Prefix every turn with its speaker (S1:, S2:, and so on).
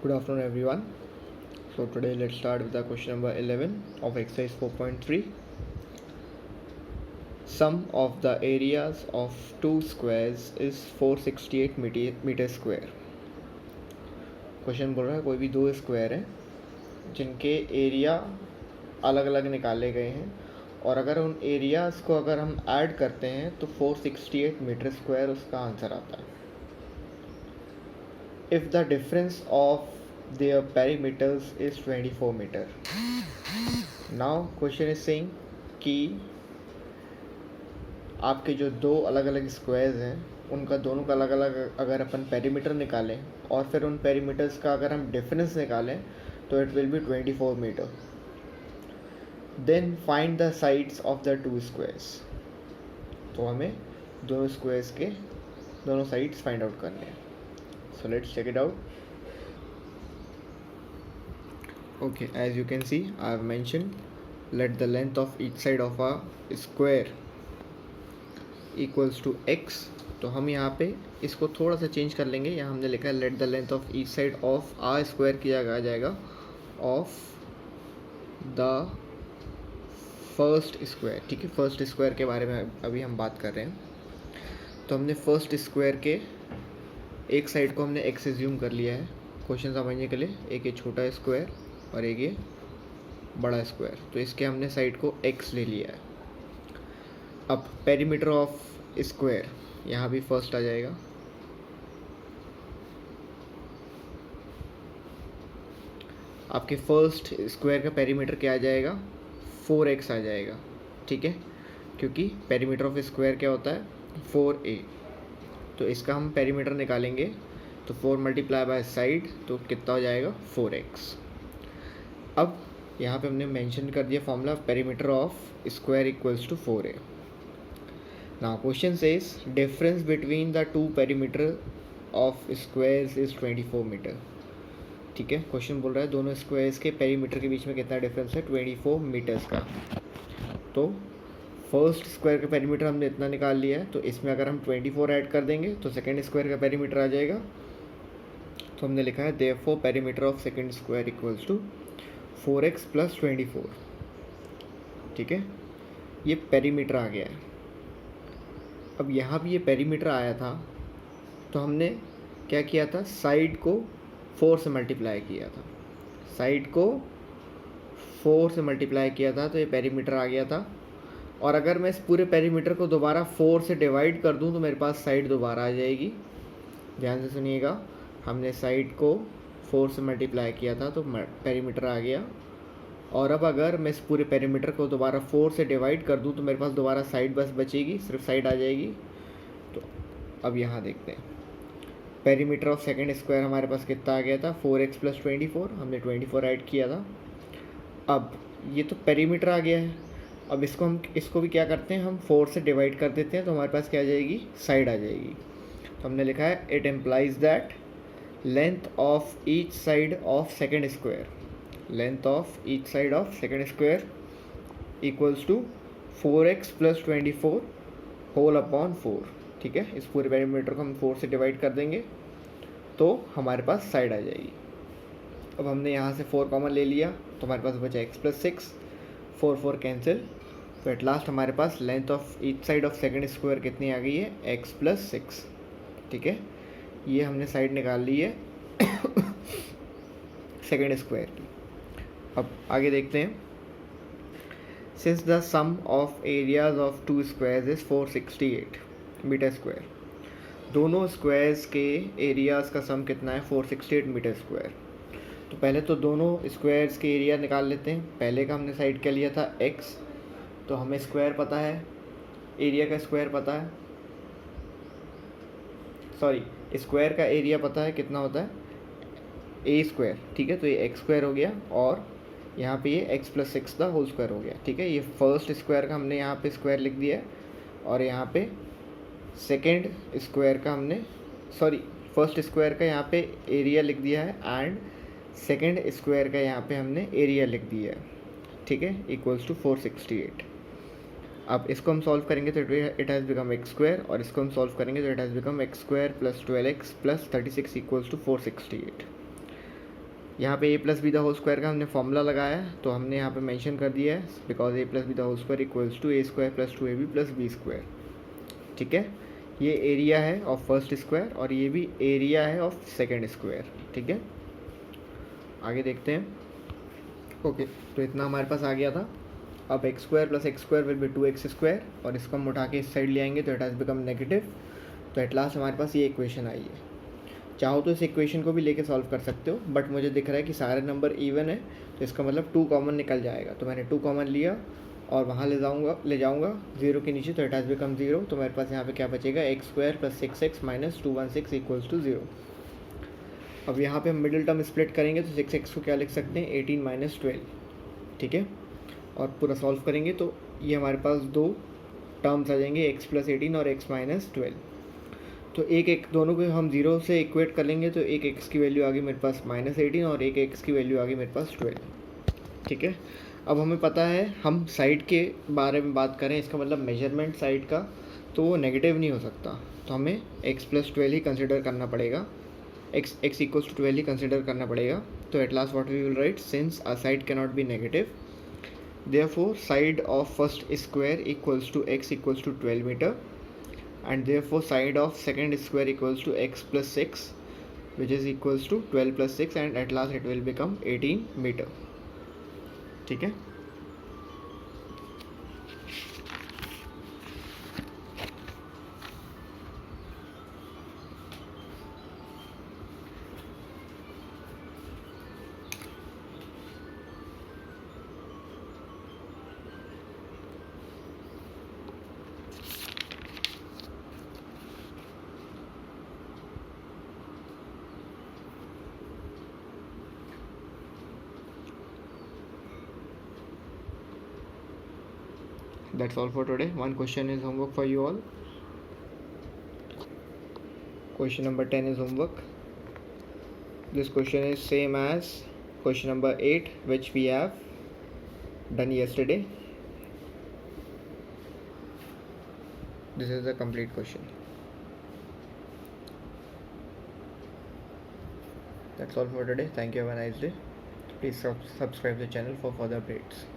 S1: Good afternoon, everyone. So today let's start with the question number 11 of exercise 4.3. Sum of the areas of two squares is 468 meter square. Question बोल रहा है कोई भी दो square हैं जिनके area अलग अलग निकाले गए हैं और अगर उन एरियाज़ को अगर हम ऐड करते हैं तो 468 मीटर स्क्वायर उसका आंसर आता है. If the difference of their perimeters is 24 meter. Now question is saying कि आपके जो दो अलग अलग स्क्वायर्स हैं उनका दोनों का अलग अलग अगर अपन पेरीमीटर निकालें और फिर उन पेरीमीटर्स का अगर हम डिफरेंस निकालें तो it will be 24 metre. Then find the sides of the two squares. तो हमें दोनों स्क्वायर्स के दोनों साइड्स फाइंड आउट करने हैं. So let's check it out. Okay, as you can see, I have mentioned let the length of each side of a square equals to x. तो हम यहाँ पे इसको थोड़ा सा चेंज कर लेंगे. यहाँ हमने लिखा है let the length of each side of a square किया जाएगा of the first square. ठीक है, फर्स्ट स्क्वायर के बारे में अभी हम बात कर रहे हैं. तो हमने फर्स्ट स्क्वायर के एक साइड को हमने x एज्यूम कर लिया है क्वेश्चन समझने के लिए. एक ये छोटा स्क्वायर और एक ये बड़ा स्क्वायर. तो इसके हमने साइड को x ले लिया है. अब पेरीमीटर ऑफ स्क्वायर यहाँ भी फर्स्ट आ जाएगा. आपके फर्स्ट स्क्वायर का पेरीमीटर क्या आ जाएगा? 4x आ जाएगा. ठीक है, क्योंकि पेरीमीटर ऑफ स्क्वायर क्या होता है? 4a. तो इसका हम पेरीमीटर निकालेंगे तो 4 मल्टीप्लाई बाय साइड तो कितना हो जाएगा? 4x. अब यहाँ पे हमने मेंशन कर दिया formula perimeter of square equals to 4a. Now question says difference between the two perimeter of squares is 24 metre. ठीक है, क्वेश्चन बोल रहा है दोनों स्क्वायर्स के पेरीमीटर के बीच में कितना डिफरेंस है? 24 मीटर्स का. तो फर्स्ट स्क्वायर का पेरीमीटर हमने इतना निकाल लिया है. तो इसमें अगर हम 24 ऐड कर देंगे तो सेकेंड स्क्वायर का पेरीमीटर आ जाएगा. तो हमने लिखा है therefore perimeter of second square equals to 4x plus 24. ठीक है, ये पेरीमीटर आ गया है. अब यहाँ भी ये पेरीमीटर आया था तो हमने क्या किया था? साइड को 4 से मल्टीप्लाई किया था. साइड को 4 से मल्टीप्लाई किया था तो ये पेरीमीटर आ गया था. और अगर मैं इस पूरे पेरीमीटर को दोबारा 4 से डिवाइड कर दूं तो मेरे पास साइड दोबारा आ जाएगी. ध्यान से सुनिएगा, हमने साइड को 4 से मल्टीप्लाई किया था तो पेरीमीटर आ गया. और अब अगर मैं इस पूरे पेरीमीटर को दोबारा 4 से डिवाइड कर दूं तो मेरे पास दोबारा साइड बस बचेगी, सिर्फ साइड आ जाएगी. तो अब यहाँ देखते हैं पेरीमीटर ऑफ सेकेंड स्क्वायर हमारे पास कितना आ गया था? 4x plus 24. हमने 24 ऐड किया था. अब ये तो पेरीमीटर आ गया है. अब इसको भी क्या करते हैं? हम 4 से डिवाइड कर देते हैं तो हमारे पास क्या आ जाएगी? साइड आ जाएगी. तो हमने लिखा है it implies that length of each side of second square. Length of each side of second square equals to 4x plus 24 whole upon 4. ठीक है, इस पूरे पेरीमीटर को हम 4 से डिवाइड कर देंगे तो हमारे पास साइड आ जाएगी. अब हमने यहाँ से 4 कॉमन ले लिया तो हमारे पास बचा x प्लस 6. 4 कैंसिल. तो एट लास्ट हमारे पास length of each side of second square कितनी आ गई है? x plus 6. ठीक है, ये हमने साइड निकाल ली है सेकेंड स्क्वायर की. अब आगे देखते हैं. Since the sum of areas of two squares is 468 metre square. दोनों स्क्वायर्स के एरियाज़ का सम कितना है? 468 मीटर स्क्वायर. तो पहले तो दोनों स्क्वायर्स के एरिया निकाल लेते हैं. पहले का हमने साइड क्या लिया था? x. तो हमें स्क्वायर पता है, एरिया का स्क्वायर पता है, सॉरी स्क्वायर का एरिया पता है कितना होता है? a square. ठीक है, तो ये x स्क्वायर हो गया और यहाँ पे ये x प्लस 6 का होल स्क्वायर हो गया. ठीक है, ये फर्स्ट स्क्वायर का हमने यहाँ पे स्क्वायर लिख दिया है और यहाँ पे सेकेंड स्क्वायर का हमने फर्स्ट स्क्वायर का यहाँ पे एरिया लिख दिया है एंड सेकेंड स्क्वायर का यहाँ पे हमने एरिया लिख दिया है. ठीक है, इक्वल्स टू 468. अब इसको हम सॉल्व करेंगे तो it has become x square और इसको हम सॉल्व करेंगे तो it has become x square plus 12x plus 36 equals to 468. यहाँ पे a plus b the whole square का हमने फॉर्मूला लगाया है, तो हमने यहाँ पे मेंशन कर दिया है because a plus b the whole square equals to a square plus 2ab plus b square. ठीक है, ये एरिया है ऑफ फर्स्ट स्क्वायर और ये भी एरिया है ऑफ सेकेंड स्क्वायर। ठीक है, आगे देखते हैं। ओके, तो इतना हमारे पास आ गया था। अब x square plus x square will be 2x square, और इसको हम उठा के इस साइड ले आएंगे तो इट हैज़ बिकम नेगेटिव। तो एट लास्ट हमारे पास ये इक्वेशन आई है। चाहो तो इस इक्वेशन को भी लेके सॉल्व कर सकते हो, बट मुझे दिख रहा है कि सारे नंबर इवन है, तो इसका मतलब 2 कॉमन निकल जाएगा। तो मैंने 2 कॉमन लिया और वहाँ ले जाऊँगा 0 के नीचे, तो इट हैज़ बिकम 0। तो मेरे पास यहाँ पे क्या बचेगा, x square plus 6x minus 216 equals to 0। अब यहाँ पे हम मिडिल टर्म स्प्लिट करेंगे तो 6x को क्या लिख सकते हैं, 18 माइनस 12। ठीक है, और पूरा सॉल्व करेंगे तो ये हमारे पास 2 टर्म्स आ जाएंगे, x प्लस 18 और x माइनस 12। तो एक दोनों को हम 0 से इक्वेट कर लेंगे, तो एक x की वैल्यू आ गई मेरे पास -18 और एक x की वैल्यू आ गई मेरे पास 12। ठीक है, अब हमें पता है हम साइड के बारे में बात करें, इसका मतलब मेजरमेंट साइड का, तो वो नेगेटिव नहीं हो सकता। तो हमें x प्लस 12 ही कंसिडर करना पड़ेगा, x इक्वल्स टू 12 ही कंसिडर करना पड़ेगा। तो at last what we will write, since a side can not be negative, therefore side of first square equals to x equals to 12 meter, and therefore side of second square equals to x plus 6, which is equals to 12 plus 6, and at last it will become 18 meter. ठीक है, that's all for today. One question is homework for you all. Question number 10 is homework. This question is same as question number 8, which we have done yesterday. This is the complete question. That's all for today. Thank you. Have a nice day. Please subscribe the channel for further updates.